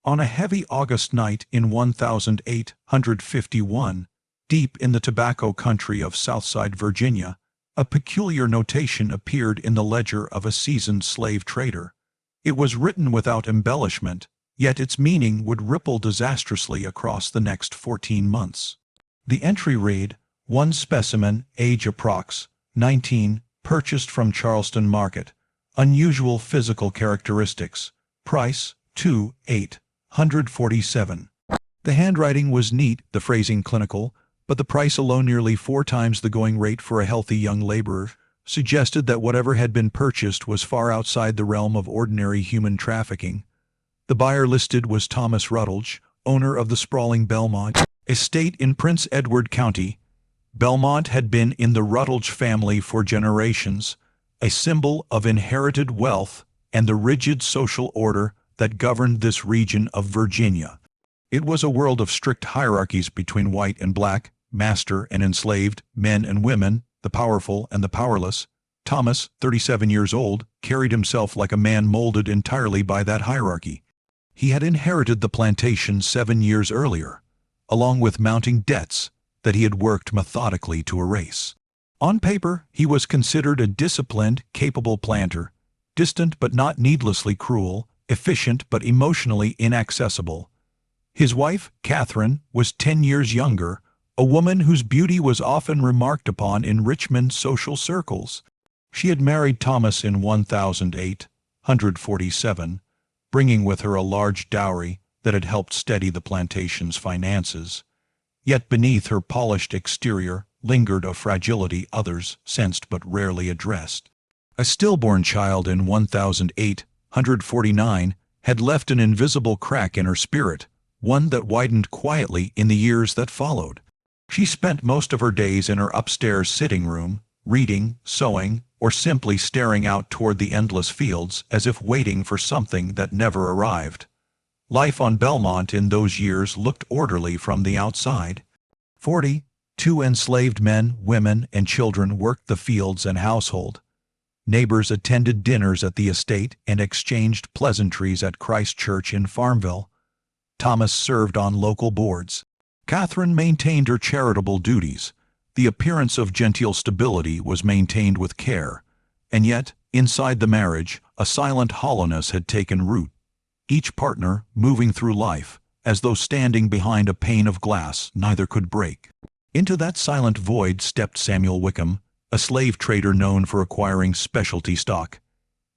On a heavy August night in 1851, deep in the tobacco country of Southside Virginia, a peculiar notation appeared in the ledger of a seasoned slave trader. It was written without embellishment, yet its meaning would ripple disastrously across the next 14 months. The entry read, "One specimen, age approx. 19, purchased from Charleston Market. Unusual physical characteristics. Price, $2,847." The handwriting was neat, the phrasing clinical, but the price alone, nearly 4 times the going rate for a healthy young laborer, suggested that whatever had been purchased was far outside the realm of ordinary human trafficking. The buyer listed was Thomas Rutledge, owner of the sprawling Belmont estate in Prince Edward County. Belmont had been in the Rutledge family for generations, a symbol of inherited wealth and the rigid social order that governed this region of Virginia. It was a world of strict hierarchies between white and black, master and enslaved, men and women, the powerful and the powerless. Thomas, 37 years old, carried himself like a man molded entirely by that hierarchy. He had inherited the plantation 7 years earlier, along with mounting debts that he had worked methodically to erase. On paper, he was considered a disciplined, capable planter, distant but not needlessly cruel, efficient but emotionally inaccessible. His wife, Catherine, was 10 years younger, a woman whose beauty was often remarked upon in Richmond social circles. She had married Thomas in 1847, bringing with her a large dowry that had helped steady the plantation's finances. Yet beneath her polished exterior lingered a fragility others sensed but rarely addressed. A stillborn child in 1849 had left an invisible crack in her spirit, one that widened quietly in the years that followed. She spent most of her days in her upstairs sitting room, reading, sewing, or simply staring out toward the endless fields as if waiting for something that never arrived. Life on Belmont in those years looked orderly from the outside. 42 enslaved men, women, and children worked the fields and household. Neighbors attended dinners at the estate and exchanged pleasantries at Christ Church in Farmville. Thomas served on local boards. Catherine maintained her charitable duties. The appearance of genteel stability was maintained with care, and yet, inside the marriage, a silent hollowness had taken root, each partner moving through life, as though standing behind a pane of glass neither could break. Into that silent void stepped Samuel Wickham, a slave trader known for acquiring specialty stock.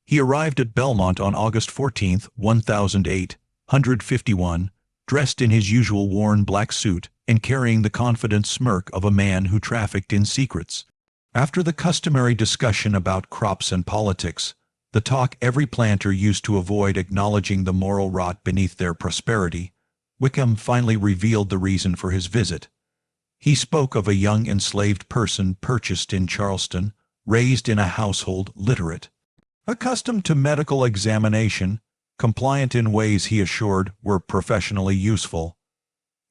He arrived at Belmont on August 14, 1851, dressed in his usual worn black suit and carrying the confident smirk of a man who trafficked in secrets. After the customary discussion about crops and politics, the talk every planter used to avoid acknowledging the moral rot beneath their prosperity, Wickham finally revealed the reason for his visit. He spoke of a young enslaved person purchased in Charleston, raised in a household literate, accustomed to medical examination, compliant in ways he assured were professionally useful.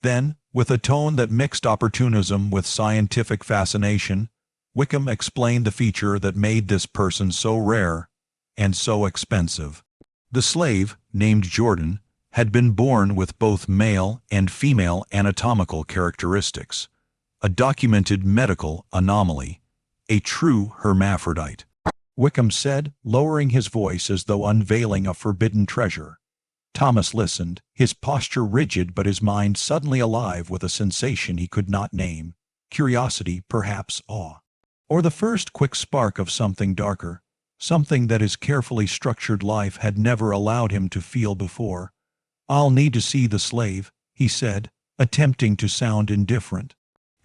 Then, with a tone that mixed opportunism with scientific fascination, Wickham explained the feature that made this person so rare and so expensive. The slave, named Jordan, had been born with both male and female anatomical characteristics, a documented medical anomaly, a true hermaphrodite. Wickham said, lowering his voice as though unveiling a forbidden treasure. Thomas listened, his posture rigid but his mind suddenly alive with a sensation he could not name, curiosity, perhaps awe, or the first quick spark of something darker, something that his carefully structured life had never allowed him to feel before. "I'll need to see the slave," he said, attempting to sound indifferent.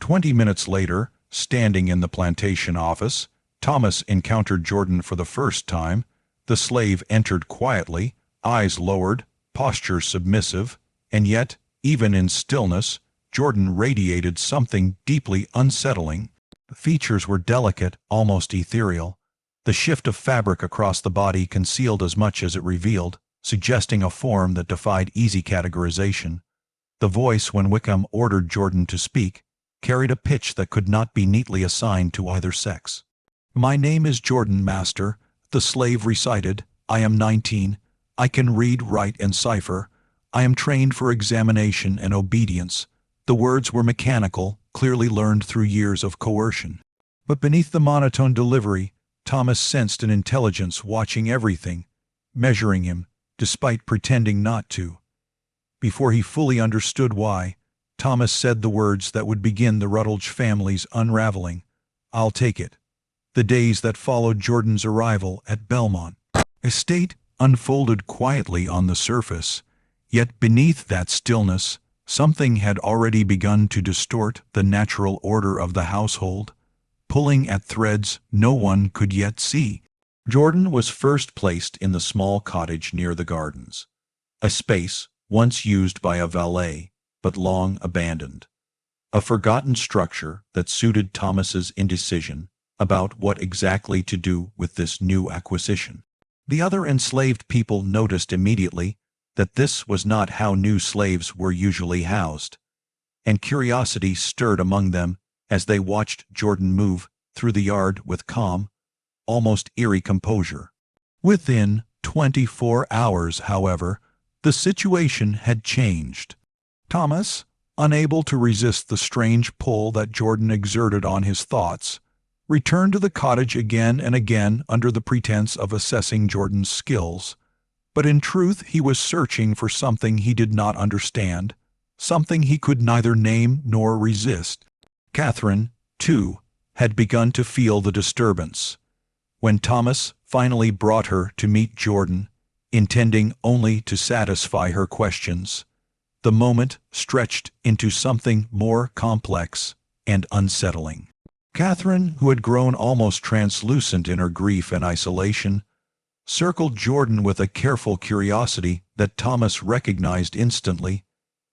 20 minutes later, standing in the plantation office, Thomas encountered Jordan for the first time. The slave entered quietly, eyes lowered, posture submissive, and yet, even in stillness, Jordan radiated something deeply unsettling. The features were delicate, almost ethereal. The shift of fabric across the body concealed as much as it revealed, suggesting a form that defied easy categorization. The voice, when Wickham ordered Jordan to speak, carried a pitch that could not be neatly assigned to either sex. "My name is Jordan, master," the slave recited. "I am 19. I can read, write, and cipher. I am trained for examination and obedience." The words were mechanical, clearly learned through years of coercion. But beneath the monotone delivery, Thomas sensed an intelligence watching everything, measuring him, despite pretending not to. Before he fully understood why, Thomas said the words that would begin the Rutledge family's unraveling. "I'll take it." The days that followed Jordan's arrival at Belmont Estate unfolded quietly on the surface, yet beneath that stillness, something had already begun to distort the natural order of the household, pulling at threads no one could yet see. Jordan was first placed in the small cottage near the gardens, a space once used by a valet, but long abandoned. A forgotten structure that suited Thomas's indecision about what exactly to do with this new acquisition. The other enslaved people noticed immediately that this was not how new slaves were usually housed, and curiosity stirred among them as they watched Jordan move through the yard with calm, almost eerie composure. Within 24 hours, however, the situation had changed. Thomas, unable to resist the strange pull that Jordan exerted on his thoughts, returned to the cottage again and again under the pretense of assessing Jordan's skills. But in truth he was searching for something he did not understand, something he could neither name nor resist. Catherine, too, had begun to feel the disturbance. When Thomas finally brought her to meet Jordan, intending only to satisfy her questions, the moment stretched into something more complex and unsettling. Catherine, who had grown almost translucent in her grief and isolation, circled Jordan with a careful curiosity that Thomas recognized instantly,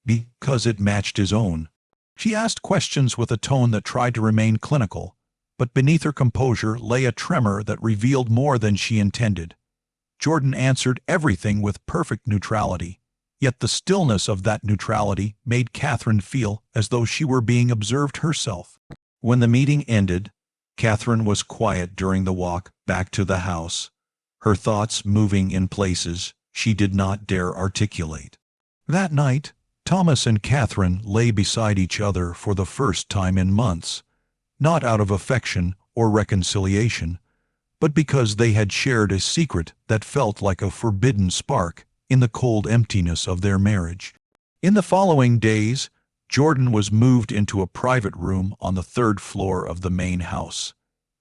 because it matched his own. She asked questions with a tone that tried to remain clinical, but beneath her composure lay a tremor that revealed more than she intended. Jordan answered everything with perfect neutrality, yet the stillness of that neutrality made Catherine feel as though she were being observed herself. When the meeting ended, Catherine was quiet during the walk back to the house, her thoughts moving in places she did not dare articulate. That night, Thomas and Catherine lay beside each other for the first time in months, not out of affection or reconciliation, but because they had shared a secret that felt like a forbidden spark in the cold emptiness of their marriage. In the following days, Jordan was moved into a private room on the 3rd floor of the main house,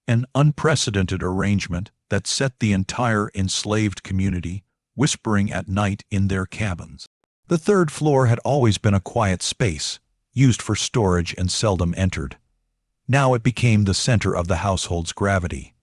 an unprecedented arrangement that set the entire enslaved community whispering at night in their cabins. The 3rd floor had always been a quiet space, used for storage and seldom entered. Now it became the center of the household's gravity.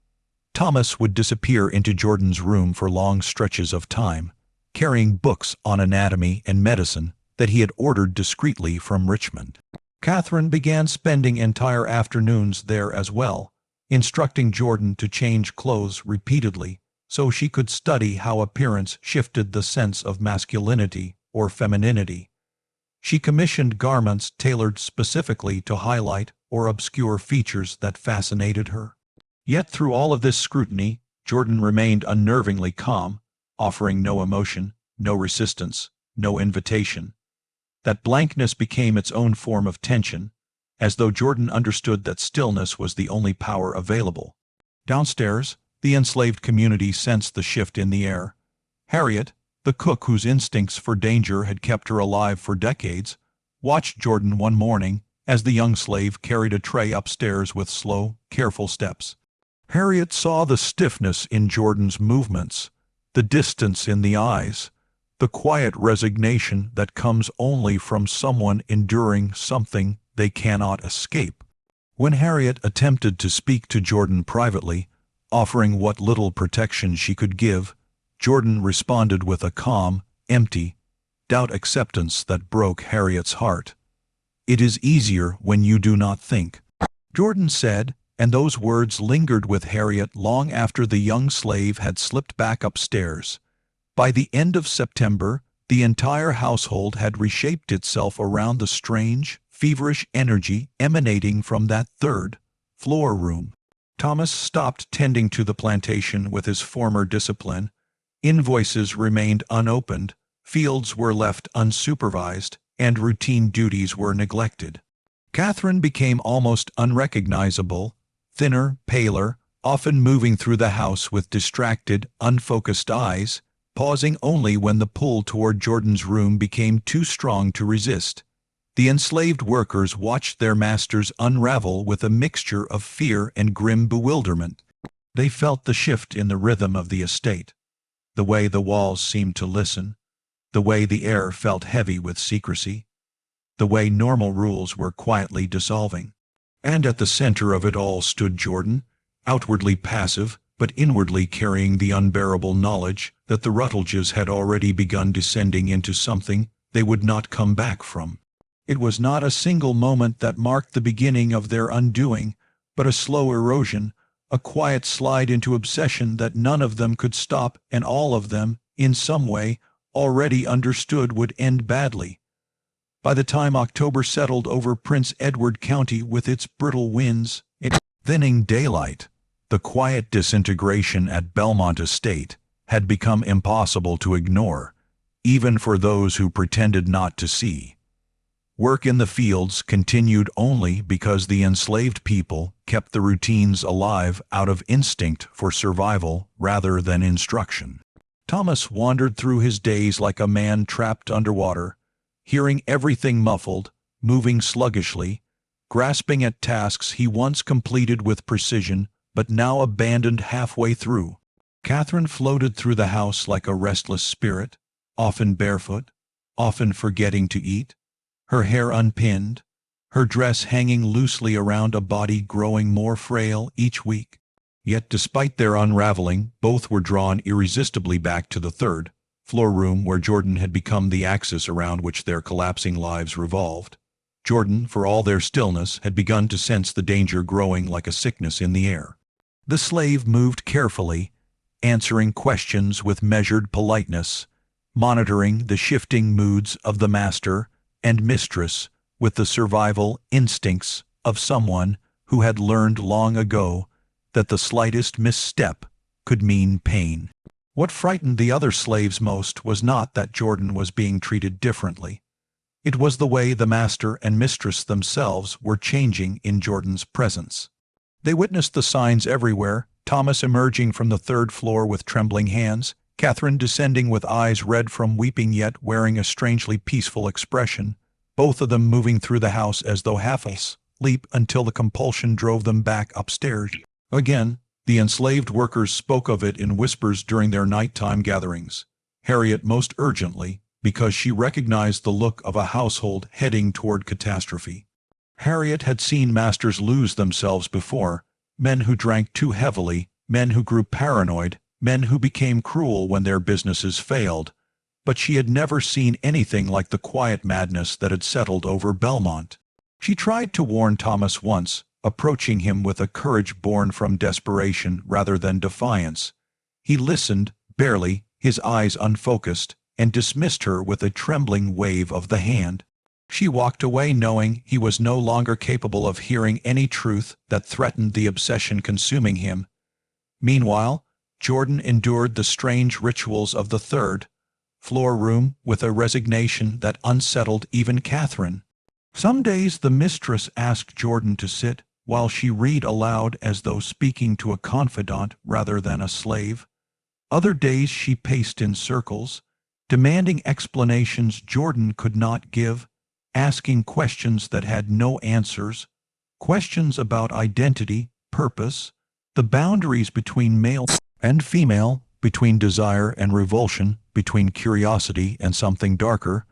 Thomas would disappear into Jordan's room for long stretches of time, carrying books on anatomy and medicine that he had ordered discreetly from Richmond. Catherine began spending entire afternoons there as well, instructing Jordan to change clothes repeatedly so she could study how appearance shifted the sense of masculinity or femininity. She commissioned garments tailored specifically to highlight or obscure features that fascinated her. Yet through all of this scrutiny, Jordan remained unnervingly calm, offering no emotion, no resistance, no invitation. That blankness became its own form of tension, as though Jordan understood that stillness was the only power available. Downstairs, the enslaved community sensed the shift in the air. Harriet, the cook whose instincts for danger had kept her alive for decades, watched Jordan one morning as the young slave carried a tray upstairs with slow, careful steps. Harriet saw the stiffness in Jordan's movements, the distance in the eyes, the quiet resignation that comes only from someone enduring something they cannot escape. When Harriet attempted to speak to Jordan privately, offering what little protection she could give, Jordan responded with a calm, empty, doubt acceptance that broke Harriet's heart. "It is easier when you do not think," Jordan said, and those words lingered with Harriet long after the young slave had slipped back upstairs. By the end of September, the entire household had reshaped itself around the strange, feverish energy emanating from that 3rd floor room. Thomas stopped tending to the plantation with his former discipline. Invoices remained unopened, Fields were left unsupervised, and routine duties were neglected. Catherine became almost unrecognizable, thinner, paler, often moving through the house with distracted, unfocused eyes, pausing only when the pull toward Jordan's room became too strong to resist. The enslaved workers watched their masters unravel with a mixture of fear and grim bewilderment. They felt the shift in the rhythm of the estate, the way the walls seemed to listen, the way the air felt heavy with secrecy, the way normal rules were quietly dissolving. And at the center of it all stood Jordan, outwardly passive, but inwardly carrying the unbearable knowledge that the Rutledges had already begun descending into something they would not come back from. It was not a single moment that marked the beginning of their undoing, but a slow erosion, a quiet slide into obsession that none of them could stop, and all of them, in some way, already understood would end badly. By the time October settled over Prince Edward County with its brittle winds, its thinning daylight, the quiet disintegration at Belmont Estate had become impossible to ignore, even for those who pretended not to see. Work in the fields continued only because the enslaved people kept the routines alive out of instinct for survival rather than instruction. Thomas wandered through his days like a man trapped underwater, hearing everything muffled, moving sluggishly, grasping at tasks he once completed with precision but now abandoned halfway through. Catherine floated through the house like a restless spirit, often barefoot, often forgetting to eat, her hair unpinned, her dress hanging loosely around a body growing more frail each week. Yet despite their unraveling, both were drawn irresistibly back to the third floor room where Jordan had become the axis around which their collapsing lives revolved. Jordan, for all their stillness, had begun to sense the danger growing like a sickness in the air. The slave moved carefully, answering questions with measured politeness, monitoring the shifting moods of the master and mistress with the survival instincts of someone who had learned long ago that the slightest misstep could mean pain. What frightened the other slaves most was not that Jordan was being treated differently. It was the way the master and mistress themselves were changing in Jordan's presence. They witnessed the signs everywhere, Thomas emerging from the third floor with trembling hands, Catherine descending with eyes red from weeping yet wearing a strangely peaceful expression, both of them moving through the house as though half asleep until the compulsion drove them back upstairs. Again, the enslaved workers spoke of it in whispers during their nighttime gatherings, Harriet most urgently, because she recognized the look of a household heading toward catastrophe. Harriet had seen masters lose themselves before, men who drank too heavily, men who grew paranoid, men who became cruel when their businesses failed, but she had never seen anything like the quiet madness that had settled over Belmont. She tried to warn Thomas once, approaching him with a courage born from desperation rather than defiance. He listened, barely, his eyes unfocused, and dismissed her with a trembling wave of the hand. She walked away knowing he was no longer capable of hearing any truth that threatened the obsession consuming him. Meanwhile, Jordan endured the strange rituals of the third floor room with a resignation that unsettled even Catherine. Some days the mistress asked Jordan to sit while she read aloud as though speaking to a confidant rather than a slave. Other days she paced in circles, demanding explanations Jordan could not give, asking questions that had no answers, questions about identity, purpose, the boundaries between male and female, between desire and revulsion, between curiosity and something darker.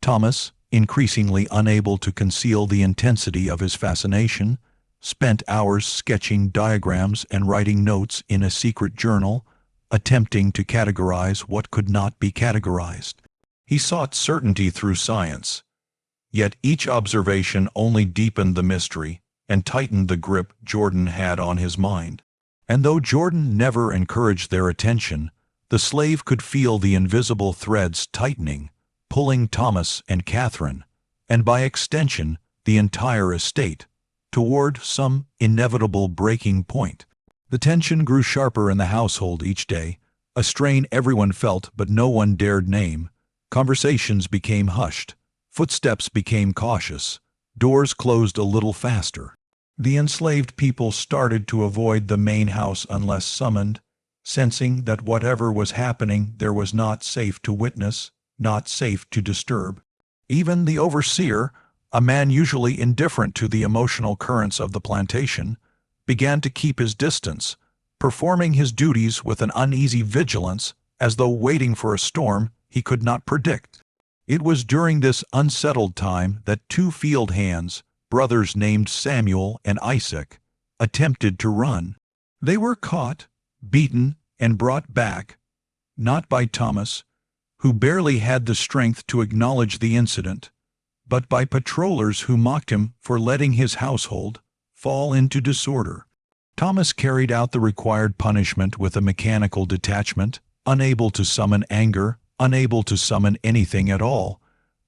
Thomas, increasingly unable to conceal the intensity of his fascination, spent hours sketching diagrams and writing notes in a secret journal, attempting to categorize what could not be categorized. He sought certainty through science, yet each observation only deepened the mystery and tightened the grip Jordan had on his mind. And though Jordan never encouraged their attention, the slave could feel the invisible threads tightening, pulling Thomas and Catherine, and by extension the entire estate, toward some inevitable breaking point. The tension grew sharper in the household each day, a strain everyone felt but no one dared name, Conversations became hushed. Footsteps became cautious. Doors closed a little faster. The enslaved people started to avoid the main house unless summoned, sensing that whatever was happening there was not safe to witness, not safe to disturb. Even the overseer, a man usually indifferent to the emotional currents of the plantation, began to keep his distance, performing his duties with an uneasy vigilance as though waiting for a storm he could not predict. It was during this unsettled time that two field hands, brothers named Samuel and Isaac, attempted to run. They were caught, beaten, and brought back, not by Thomas, who barely had the strength to acknowledge the incident, but by patrollers who mocked him for letting his household fall into disorder. Thomas carried out the required punishment with a mechanical detachment, unable to summon anger, unable to summon anything at all.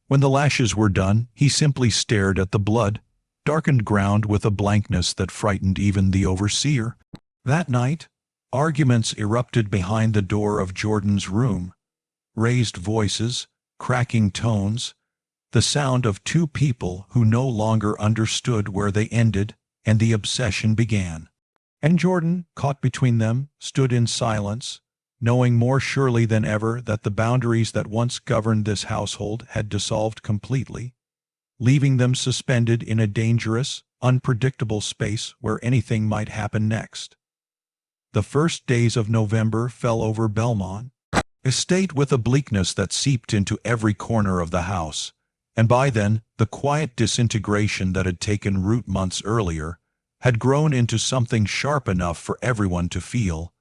When the lashes were done, he simply stared at the blood-darkened ground with a blankness that frightened even the overseer. That night, arguments erupted behind the door of Jordan's room. Raised voices, cracking tones, the sound of two people who no longer understood where they ended and the obsession began. And Jordan, caught between them, stood in silence, knowing more surely than ever that the boundaries that once governed this household had dissolved completely, leaving them suspended in a dangerous, unpredictable space where anything might happen next. The first days of November fell over Belmont Estate with a bleakness that seeped into every corner of the house, and by then the quiet disintegration that had taken root months earlier had grown into something sharp enough for everyone to feel,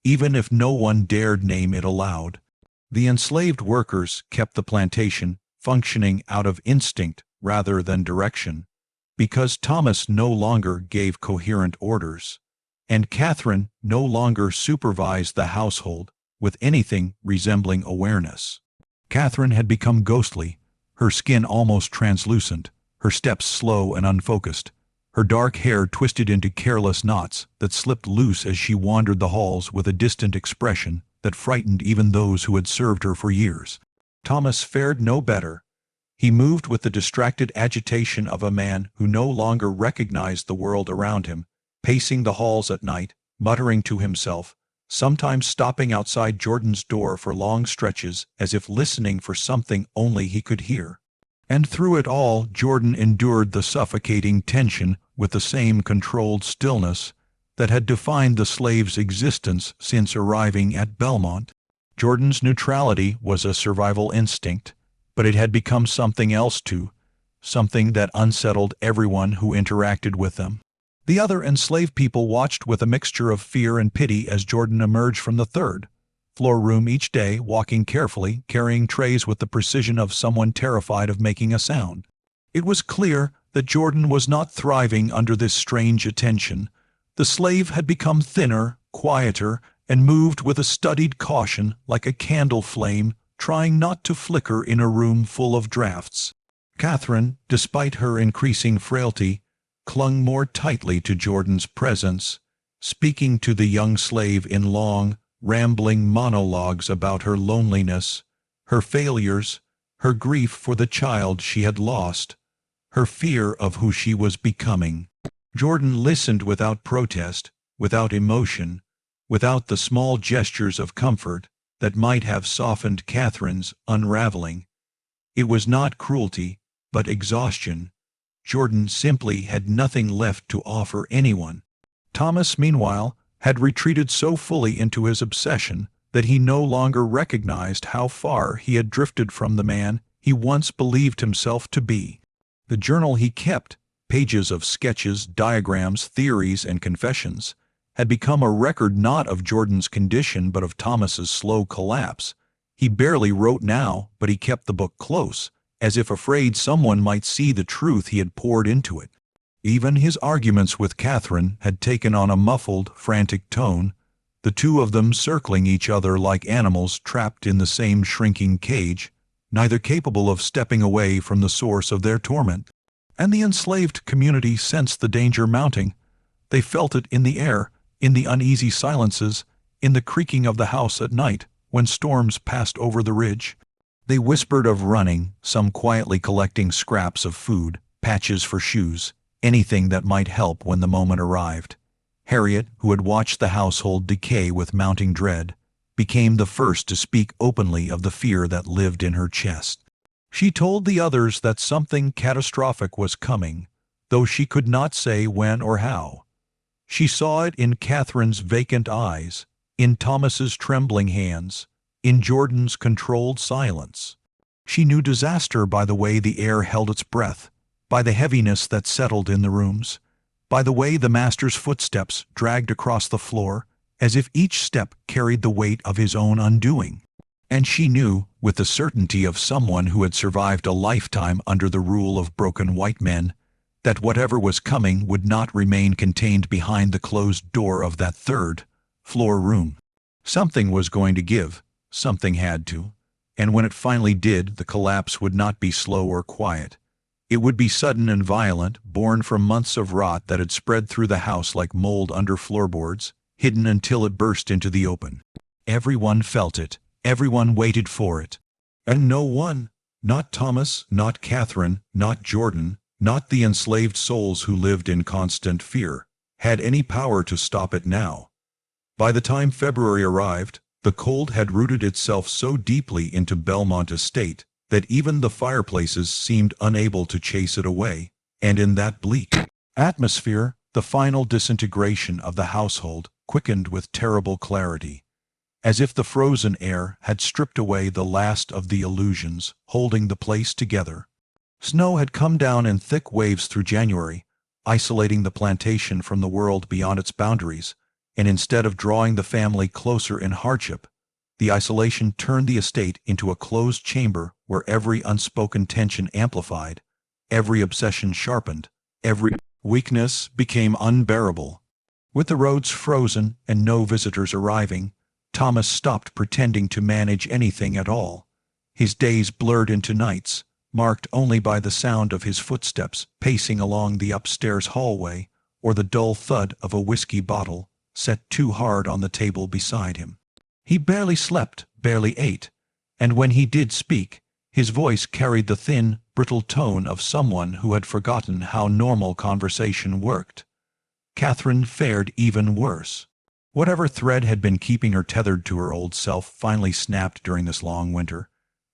even if no one dared name it aloud. The enslaved workers kept the plantation functioning out of instinct rather than direction, because Thomas no longer gave coherent orders, and Catherine no longer supervised the household with anything resembling awareness. Catherine had become ghostly, her skin almost translucent, her steps slow and unfocused, her dark hair twisted into careless knots that slipped loose as she wandered the halls with a distant expression that frightened even those who had served her for years. Thomas fared no better. He moved with the distracted agitation of a man who no longer recognized the world around him, pacing the halls at night, muttering to himself, sometimes stopping outside Jordan's door for long stretches as if listening for something only he could hear. And through it all, Jordan endured the suffocating tension with the same controlled stillness that had defined the slave's existence since arriving at Belmont. Jordan's neutrality was a survival instinct, but it had become something else too, something that unsettled everyone who interacted with them. The other enslaved people watched with a mixture of fear and pity as Jordan emerged from the third-floor room each day, walking carefully, carrying trays with the precision of someone terrified of making a sound. It was clear that Jordan was not thriving under this strange attention. The slave had become thinner, quieter, and moved with a studied caution like a candle flame, trying not to flicker in a room full of drafts. Catherine, despite her increasing frailty, clung more tightly to Jordan's presence, speaking to the young slave in long, rambling monologues about her loneliness, her failures, her grief for the child she had lost, her fear of who she was becoming. Jordan listened without protest, without emotion, without the small gestures of comfort that might have softened Catherine's unraveling. It was not cruelty, but exhaustion. Jordan simply had nothing left to offer anyone. Thomas, meanwhile, had retreated so fully into his obsession that he no longer recognized how far he had drifted from the man he once believed himself to be. The journal he kept, pages of sketches, diagrams, theories, and confessions, had become a record not of Jordan's condition but of Thomas's slow collapse. He barely wrote now, but he kept the book close, as if afraid someone might see the truth he had poured into it. Even his arguments with Catherine had taken on a muffled, frantic tone, the two of them circling each other like animals trapped in the same shrinking cage, neither capable of stepping away from the source of their torment. And the enslaved community sensed the danger mounting. They felt it in the air, in the uneasy silences, in the creaking of the house at night when storms passed over the ridge. They whispered of running, some quietly collecting scraps of food, patches for shoes, anything that might help when the moment arrived. Harriet, who had watched the household decay with mounting dread, became the first to speak openly of the fear that lived in her chest. She told the others that something catastrophic was coming, though she could not say when or how. She saw it in Catherine's vacant eyes, in Thomas's trembling hands, in Jordan's controlled silence. She knew disaster by the way the air held its breath, by the heaviness that settled in the rooms, by the way the master's footsteps dragged across the floor, as if each step carried the weight of his own undoing. And she knew, with the certainty of someone who had survived a lifetime under the rule of broken white men, that whatever was coming would not remain contained behind the closed door of that third-floor room. Something was going to give, something had to, and when it finally did, the collapse would not be slow or quiet. It would be sudden and violent, born from months of rot that had spread through the house like mold under floorboards, hidden until it burst into the open. Everyone felt it, everyone waited for it. And no one, not Thomas, not Catherine, not Jordan, not the enslaved souls who lived in constant fear, had any power to stop it now. By the time February arrived, the cold had rooted itself so deeply into Belmont Estate that even the fireplaces seemed unable to chase it away, and in that bleak atmosphere, the final disintegration of the household quickened with terrible clarity, as if the frozen air had stripped away the last of the illusions holding the place together. Snow had come down in thick waves through January, isolating the plantation from the world beyond its boundaries, and instead of drawing the family closer in hardship, the isolation turned the estate into a closed chamber where every unspoken tension amplified, every obsession sharpened, every weakness became unbearable. With the roads frozen and no visitors arriving, Thomas stopped pretending to manage anything at all. His days blurred into nights, marked only by the sound of his footsteps pacing along the upstairs hallway or the dull thud of a whiskey bottle set too hard on the table beside him. He barely slept, barely ate, and when he did speak, his voice carried the thin, brittle tone of someone who had forgotten how normal conversation worked. Catherine fared even worse. Whatever thread had been keeping her tethered to her old self finally snapped during this long winter,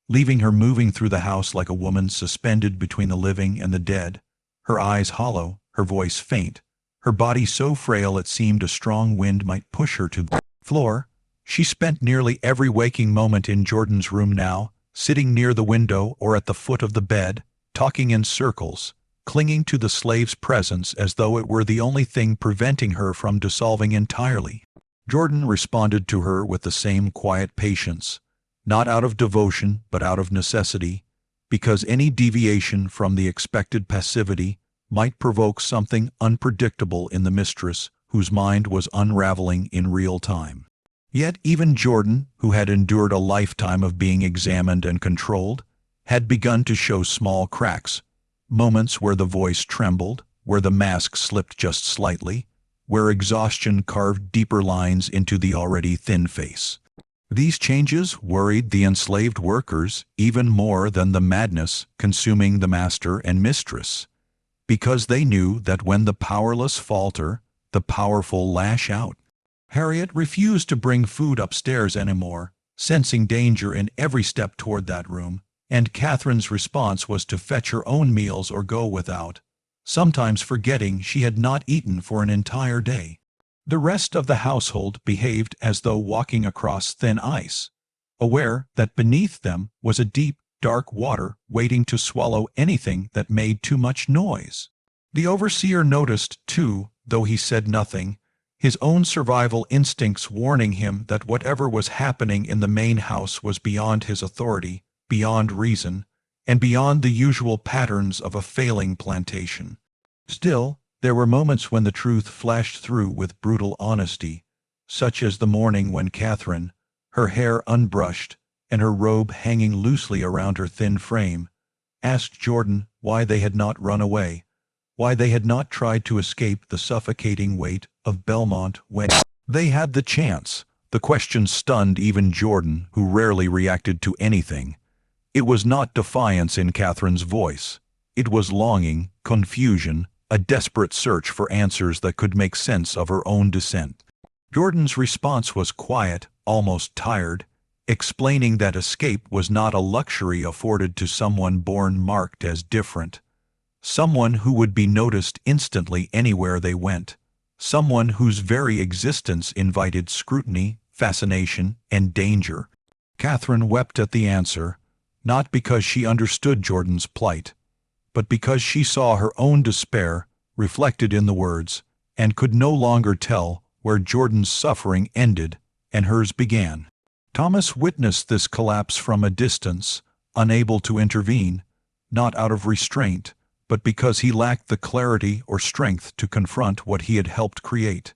leaving her moving through the house like a woman suspended between the living and the dead, her eyes hollow, her voice faint, her body so frail it seemed a strong wind might push her to the floor. She spent nearly every waking moment in Jordan's room now, sitting near the window or at the foot of the bed, talking in circles, clinging to the slave's presence as though it were the only thing preventing her from dissolving entirely. Jordan responded to her with the same quiet patience, not out of devotion but out of necessity, because any deviation from the expected passivity might provoke something unpredictable in the mistress whose mind was unraveling in real time. Yet even Jordan, who had endured a lifetime of being examined and controlled, had begun to show small cracks, moments where the voice trembled, where the mask slipped just slightly, where exhaustion carved deeper lines into the already thin face. These changes worried the enslaved workers even more than the madness consuming the master and mistress, because they knew that when the powerless falter, the powerful lash out. Harriet refused to bring food upstairs anymore, sensing danger in every step toward that room, and Catherine's response was to fetch her own meals or go without, sometimes forgetting she had not eaten for an entire day. The rest of the household behaved as though walking across thin ice, aware that beneath them was a deep, dark water waiting to swallow anything that made too much noise. The overseer noticed, too, though he said nothing, his own survival instincts warning him that whatever was happening in the main house was beyond his authority, beyond reason, and beyond the usual patterns of a failing plantation. Still, there were moments when the truth flashed through with brutal honesty, such as the morning when Catherine, her hair unbrushed and her robe hanging loosely around her thin frame, asked Jordan why they had not run away, why they had not tried to escape the suffocating weight of Belmont when they had the chance. The question stunned even Jordan, who rarely reacted to anything. It was not defiance in Catherine's voice. It was longing, confusion, a desperate search for answers that could make sense of her own descent. Jordan's response was quiet, almost tired, explaining that escape was not a luxury afforded to someone born marked as different. Someone who would be noticed instantly anywhere they went. Someone whose very existence invited scrutiny, fascination, and danger. Catherine wept at the answer, not because she understood Jordan's plight, but because she saw her own despair reflected in the words, and could no longer tell where Jordan's suffering ended and hers began. Thomas witnessed this collapse from a distance, unable to intervene, not out of restraint, but because he lacked the clarity or strength to confront what he had helped create.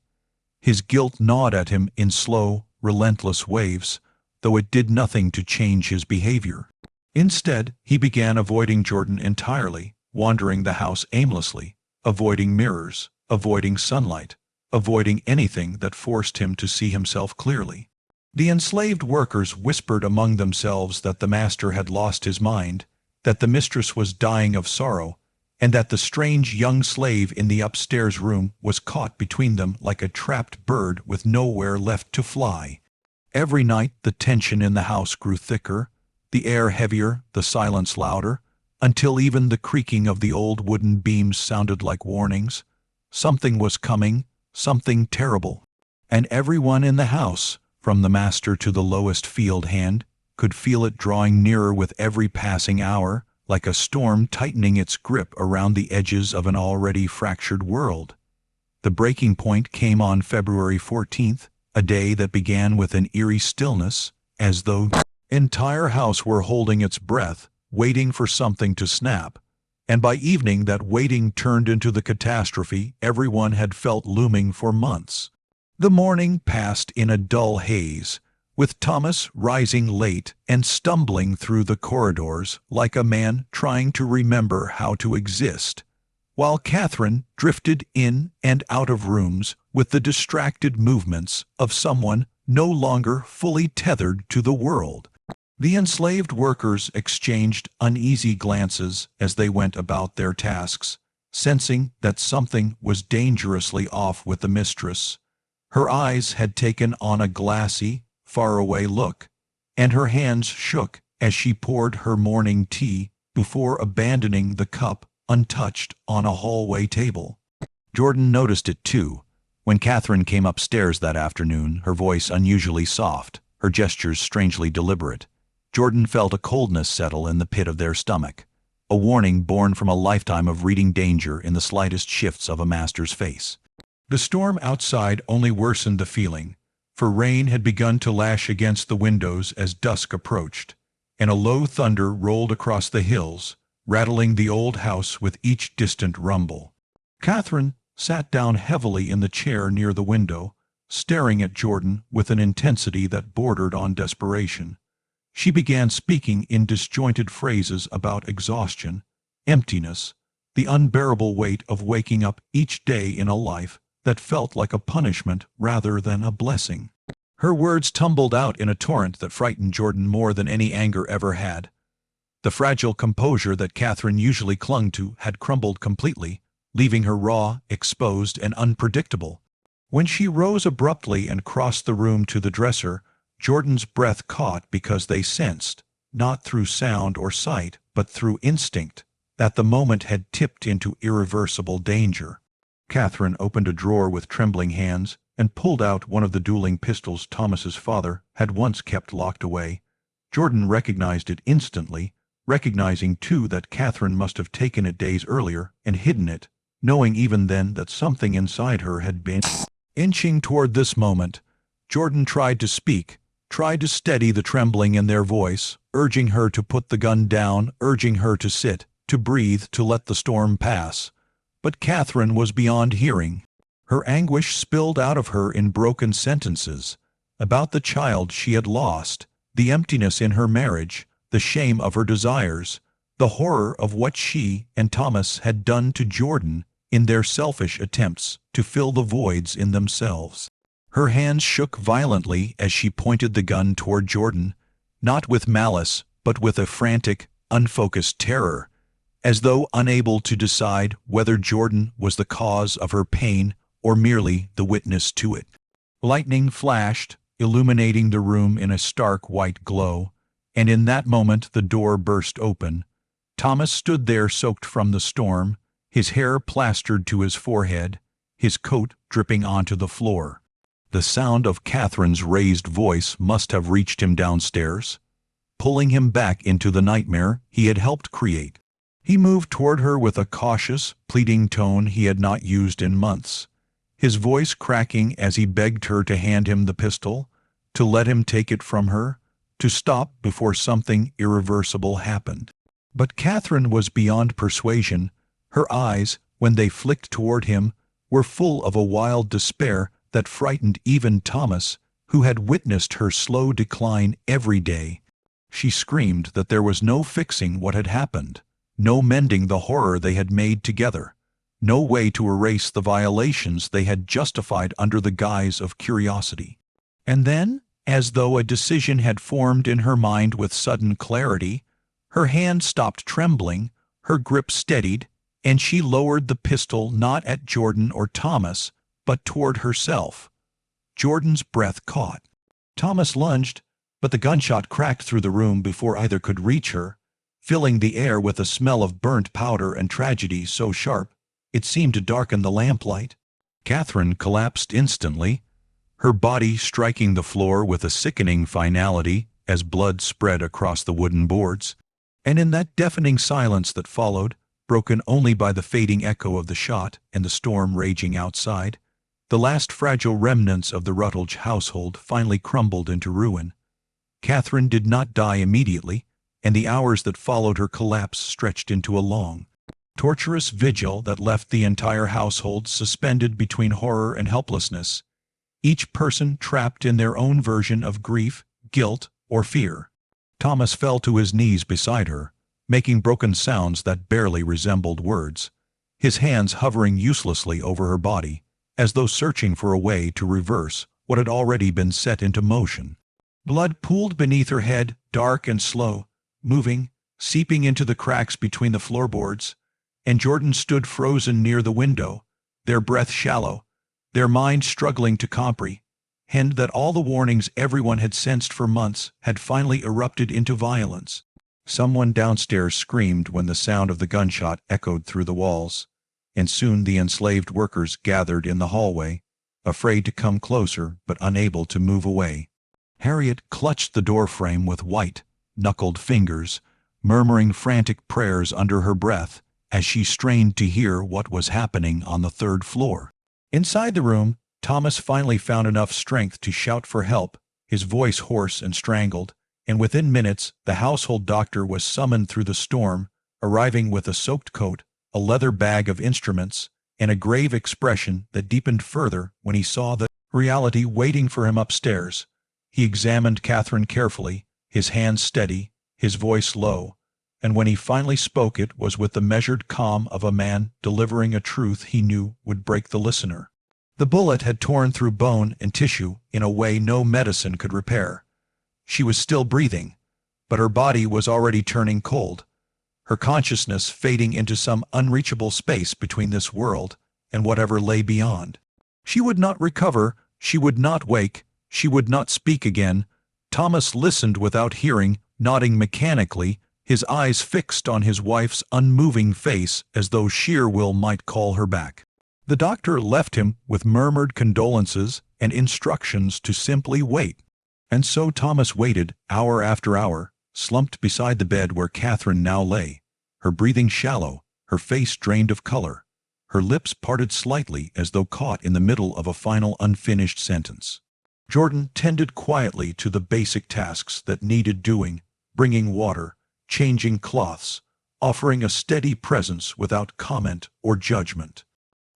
His guilt gnawed at him in slow, relentless waves, though it did nothing to change his behavior. Instead, he began avoiding Jordan entirely, wandering the house aimlessly, avoiding mirrors, avoiding sunlight, avoiding anything that forced him to see himself clearly. The enslaved workers whispered among themselves that the master had lost his mind, that the mistress was dying of sorrow, and that the strange young slave in the upstairs room was caught between them like a trapped bird with nowhere left to fly. Every night the tension in the house grew thicker, the air heavier, the silence louder, until even the creaking of the old wooden beams sounded like warnings. Something was coming, something terrible. And everyone in the house, from the master to the lowest field hand, could feel it drawing nearer with every passing hour, like a storm tightening its grip around the edges of an already fractured world. The breaking point came on February 14th, a day that began with an eerie stillness, as though the entire house were holding its breath, waiting for something to snap. And by evening that waiting turned into the catastrophe everyone had felt looming for months. The morning passed in a dull haze, with Thomas rising late and stumbling through the corridors like a man trying to remember how to exist, while Catherine drifted in and out of rooms with the distracted movements of someone no longer fully tethered to the world. The enslaved workers exchanged uneasy glances as they went about their tasks, sensing that something was dangerously off with the mistress. Her eyes had taken on a glassy, faraway look, and her hands shook as she poured her morning tea before abandoning the cup untouched on a hallway table. Jordan noticed it too. When Catherine came upstairs that afternoon, her voice unusually soft, her gestures strangely deliberate, Jordan felt a coldness settle in the pit of their stomach, a warning born from a lifetime of reading danger in the slightest shifts of a master's face. The storm outside only worsened the feeling, for rain had begun to lash against the windows as dusk approached, and a low thunder rolled across the hills, rattling the old house with each distant rumble. Catherine sat down heavily in the chair near the window, staring at Jordan with an intensity that bordered on desperation. She began speaking in disjointed phrases about exhaustion, emptiness, the unbearable weight of waking up each day in a life that felt like a punishment rather than a blessing. Her words tumbled out in a torrent that frightened Jordan more than any anger ever had. The fragile composure that Catherine usually clung to had crumbled completely, leaving her raw, exposed, and unpredictable. When she rose abruptly and crossed the room to the dresser, Jordan's breath caught because they sensed, not through sound or sight, but through instinct, that the moment had tipped into irreversible danger. Catherine opened a drawer with trembling hands and pulled out one of the dueling pistols Thomas's father had once kept locked away. Jordan recognized it instantly, recognizing too that Catherine must have taken it days earlier and hidden it, knowing even then that something inside her had been inching toward this moment. Jordan tried to speak, tried to steady the trembling in their voice, urging her to put the gun down, urging her to sit, to breathe, to let the storm pass. But Catherine was beyond hearing. Her anguish spilled out of her in broken sentences, about the child she had lost, the emptiness in her marriage, the shame of her desires, the horror of what she and Thomas had done to Jordan in their selfish attempts to fill the voids in themselves. Her hands shook violently as she pointed the gun toward Jordan, not with malice, but with a frantic, unfocused terror, as though unable to decide whether Jordan was the cause of her pain or merely the witness to it. Lightning flashed, illuminating the room in a stark white glow, and in that moment the door burst open. Thomas stood there soaked from the storm, his hair plastered to his forehead, his coat dripping onto the floor. The sound of Catherine's raised voice must have reached him downstairs, pulling him back into the nightmare he had helped create. He moved toward her with a cautious, pleading tone he had not used in months, his voice cracking as he begged her to hand him the pistol, to let him take it from her, to stop before something irreversible happened. But Catherine was beyond persuasion. Her eyes, when they flicked toward him, were full of a wild despair that frightened even Thomas, who had witnessed her slow decline every day. She screamed that there was no fixing what had happened, no mending the horror they had made together, no way to erase the violations they had justified under the guise of curiosity. And then, as though a decision had formed in her mind with sudden clarity, her hand stopped trembling, her grip steadied, and she lowered the pistol not at Jordan or Thomas, but toward herself. Jordan's breath caught. Thomas lunged, but the gunshot cracked through the room before either could reach her, filling the air with a smell of burnt powder and tragedy so sharp it seemed to darken the lamplight. Catherine collapsed instantly, her body striking the floor with a sickening finality as blood spread across the wooden boards. And in that deafening silence that followed, broken only by the fading echo of the shot and the storm raging outside, the last fragile remnants of the Rutledge household finally crumbled into ruin. Catherine did not die immediately, and the hours that followed her collapse stretched into a long, torturous vigil that left the entire household suspended between horror and helplessness, each person trapped in their own version of grief, guilt, or fear. Thomas fell to his knees beside her, making broken sounds that barely resembled words, his hands hovering uselessly over her body, as though searching for a way to reverse what had already been set into motion. Blood pooled beneath her head, dark and slow, moving, seeping into the cracks between the floorboards, and Jordan stood frozen near the window, their breath shallow, their mind struggling to comprehend that all the warnings everyone had sensed for months had finally erupted into violence. Someone downstairs screamed when the sound of the gunshot echoed through the walls, and soon the enslaved workers gathered in the hallway, afraid to come closer but unable to move away. Harriet clutched the doorframe with white, knuckled fingers, murmuring frantic prayers under her breath as she strained to hear what was happening on the third floor. Inside the room, Thomas finally found enough strength to shout for help, his voice hoarse and strangled, and within minutes the household doctor was summoned through the storm, arriving with a soaked coat, a leather bag of instruments, and a grave expression that deepened further when he saw the reality waiting for him upstairs. He examined Catherine carefully, his hands steady, his voice low, and when he finally spoke it was with the measured calm of a man delivering a truth he knew would break the listener. The bullet had torn through bone and tissue in a way no medicine could repair. She was still breathing, but her body was already turning cold, her consciousness fading into some unreachable space between this world and whatever lay beyond. She would not recover, she would not wake, she would not speak again. Thomas listened without hearing, nodding mechanically, his eyes fixed on his wife's unmoving face as though sheer will might call her back. The doctor left him with murmured condolences and instructions to simply wait. And so Thomas waited, hour after hour, slumped beside the bed where Catherine now lay, her breathing shallow, her face drained of color, her lips parted slightly as though caught in the middle of a final unfinished sentence. Jordan tended quietly to the basic tasks that needed doing, bringing water, changing cloths, offering a steady presence without comment or judgment.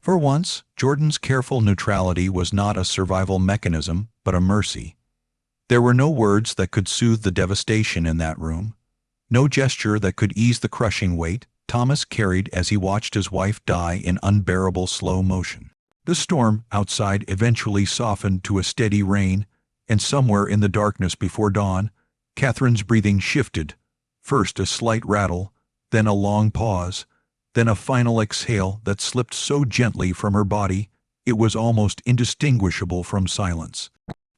For once, Jordan's careful neutrality was not a survival mechanism, but a mercy. There were no words that could soothe the devastation in that room, no gesture that could ease the crushing weight Thomas carried as he watched his wife die in unbearable slow motion. The storm outside eventually softened to a steady rain, and somewhere in the darkness before dawn, Catherine's breathing shifted, First a slight rattle, then a long pause, then a final exhale that slipped so gently from her body it was almost indistinguishable from silence.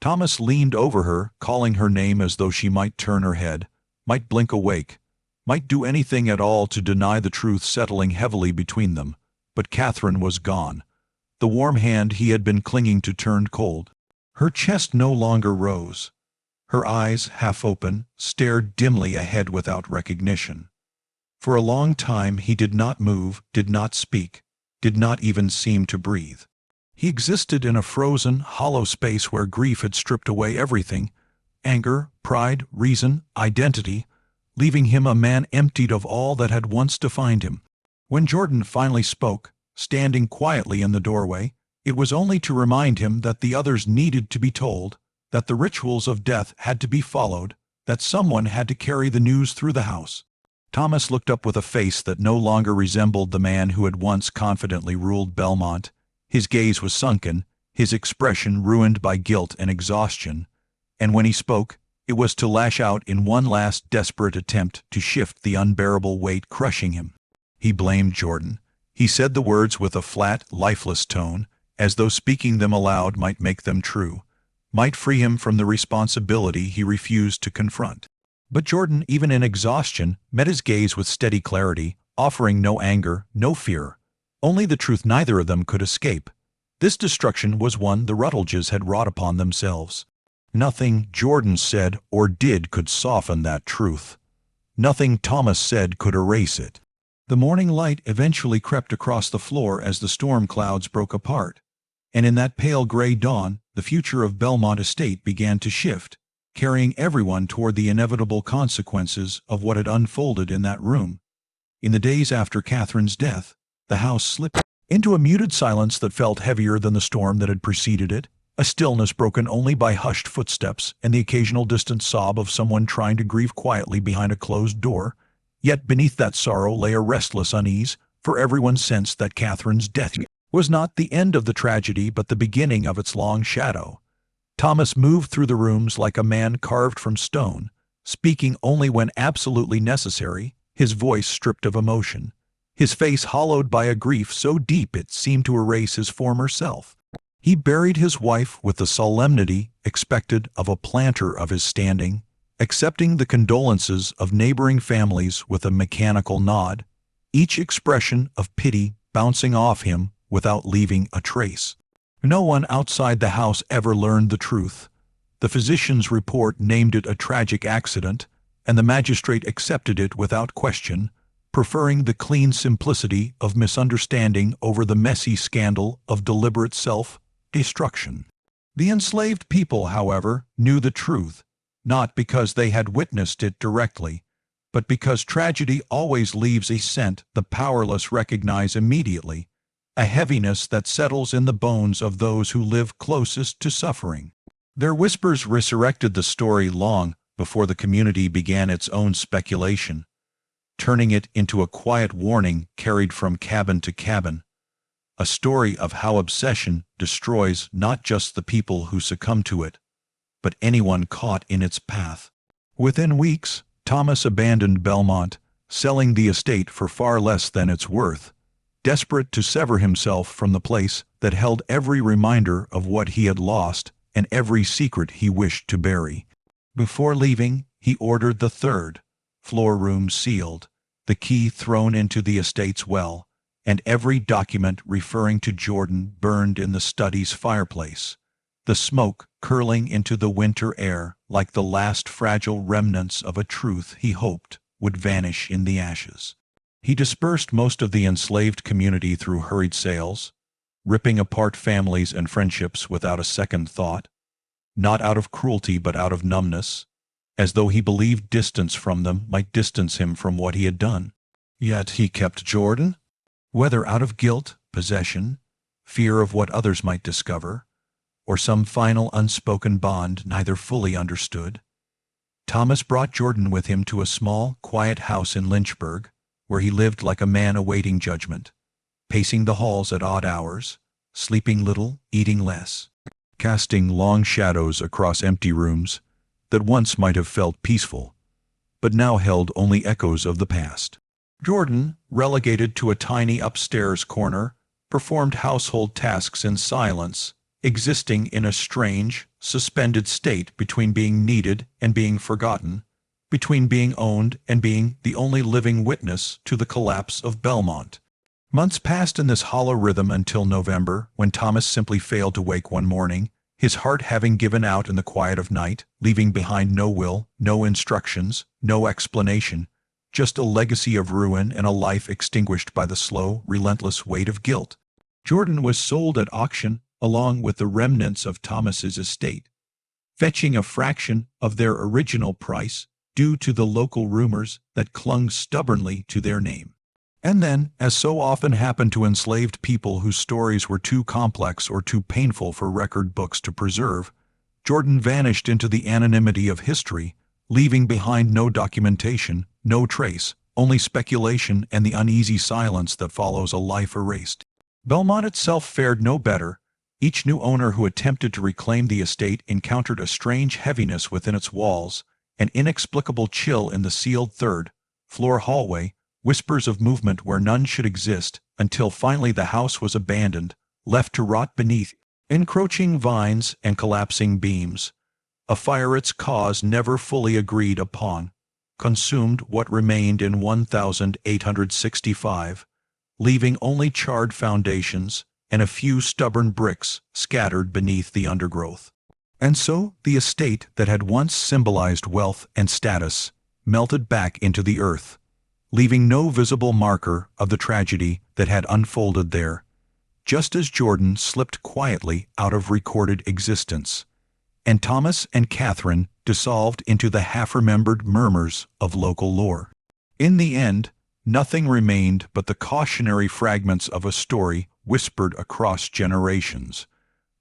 Thomas leaned over her, calling her name as though she might turn her head, might blink awake, might do anything at all to deny the truth settling heavily between them. But Catherine was gone. The warm hand he had been clinging to turned cold. Her chest no longer rose. Her eyes, half open, stared dimly ahead without recognition. For a long time he did not move, did not speak, did not even seem to breathe. He existed in a frozen, hollow space where grief had stripped away everything: anger, pride, reason, identity, leaving him a man emptied of all that had once defined him. When Jordan finally spoke, standing quietly in the doorway, it was only to remind him that the others needed to be told, that the rituals of death had to be followed, that someone had to carry the news through the house. Thomas looked up with a face that no longer resembled the man who had once confidently ruled Belmont. His gaze was sunken, his expression ruined by guilt and exhaustion, and when he spoke, it was to lash out in one last desperate attempt to shift the unbearable weight crushing him. He blamed Jordan. He said the words with a flat, lifeless tone, as though speaking them aloud might make them true, might free him from the responsibility he refused to confront. But Jordan, even in exhaustion, met his gaze with steady clarity, offering no anger, no fear. Only the truth neither of them could escape. This destruction was one the Rutledges had wrought upon themselves. Nothing Jordan said or did could soften that truth. Nothing Thomas said could erase it. The morning light eventually crept across the floor as the storm clouds broke apart, and in that pale gray dawn, the future of Belmont Estate began to shift, carrying everyone toward the inevitable consequences of what had unfolded in that room. In the days after Catherine's death, the house slipped into a muted silence that felt heavier than the storm that had preceded it, a stillness broken only by hushed footsteps and the occasional distant sob of someone trying to grieve quietly behind a closed door. Yet beneath that sorrow lay a restless unease, for everyone sensed that Catherine's death was not the end of the tragedy but the beginning of its long shadow. Thomas moved through the rooms like a man carved from stone, speaking only when absolutely necessary, his voice stripped of emotion, his face hollowed by a grief so deep it seemed to erase his former self. He buried his wife with the solemnity expected of a planter of his standing, accepting the condolences of neighboring families with a mechanical nod, each expression of pity bouncing off him without leaving a trace. No one outside the house ever learned the truth. The physician's report named it a tragic accident, and the magistrate accepted it without question, preferring the clean simplicity of misunderstanding over the messy scandal of deliberate self-destruction. The enslaved people, however, knew the truth, not because they had witnessed it directly, but because tragedy always leaves a scent the powerless recognize immediately, a heaviness that settles in the bones of those who live closest to suffering. Their whispers resurrected the story long before the community began its own speculation, turning it into a quiet warning carried from cabin to cabin, a story of how obsession destroys not just the people who succumb to it, but anyone caught in its path. Within weeks, Thomas abandoned Belmont, selling the estate for far less than its worth, desperate to sever himself from the place that held every reminder of what he had lost and every secret he wished to bury. Before leaving, he ordered the third floor room sealed, the key thrown into the estate's well, and every document referring to Jordan burned in the study's fireplace, the smoke curling into the winter air like the last fragile remnants of a truth he hoped would vanish in the ashes. He dispersed most of the enslaved community through hurried sales, ripping apart families and friendships without a second thought, not out of cruelty but out of numbness, as though he believed distance from them might distance him from what he had done. Yet he kept Jordan, whether out of guilt, possession, fear of what others might discover, or some final unspoken bond neither fully understood. Thomas brought Jordan with him to a small, quiet house in Lynchburg, where he lived like a man awaiting judgment, pacing the halls at odd hours, sleeping little, eating less, casting long shadows across empty rooms that once might have felt peaceful. but now held only echoes of the past. Jordan, relegated to a tiny upstairs corner, performed household tasks in silence, existing in a strange, suspended state between being needed and being forgotten, between being owned and being the only living witness to the collapse of Belmont. Months passed in this hollow rhythm until November, when Thomas simply failed to wake one morning, his heart having given out in the quiet of night, leaving behind no will, no instructions, no explanation, just a legacy of ruin and a life extinguished by the slow, relentless weight of guilt. Jordan was sold at auction, along with the remnants of Thomas's estate, fetching a fraction of their original price due to the local rumors that clung stubbornly to their name. And then, as so often happened to enslaved people whose stories were too complex or too painful for record books to preserve, Jordan vanished into the anonymity of history, leaving behind no documentation, no trace, only speculation and the uneasy silence that follows a life erased. Belmont itself fared no better. Each new owner who attempted to reclaim the estate encountered a strange heaviness within its walls, an inexplicable chill in the sealed third-floor hallway, whispers of movement where none should exist, until finally the house was abandoned, left to rot beneath encroaching vines and collapsing beams. A fire its cause never fully agreed upon consumed what remained in 1865, leaving only charred foundations and a few stubborn bricks scattered beneath the undergrowth. And so the estate that had once symbolized wealth and status melted back into the earth, leaving no visible marker of the tragedy that had unfolded there, just as Jordan slipped quietly out of recorded existence, and Thomas and Catherine dissolved into the half-remembered murmurs of local lore. In the end, nothing remained but the cautionary fragments of a story whispered across generations,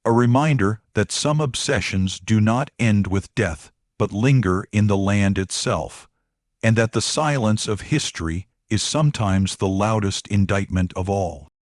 a reminder that some obsessions do not end with death but linger in the land itself, and that the silence of history is sometimes the loudest indictment of all.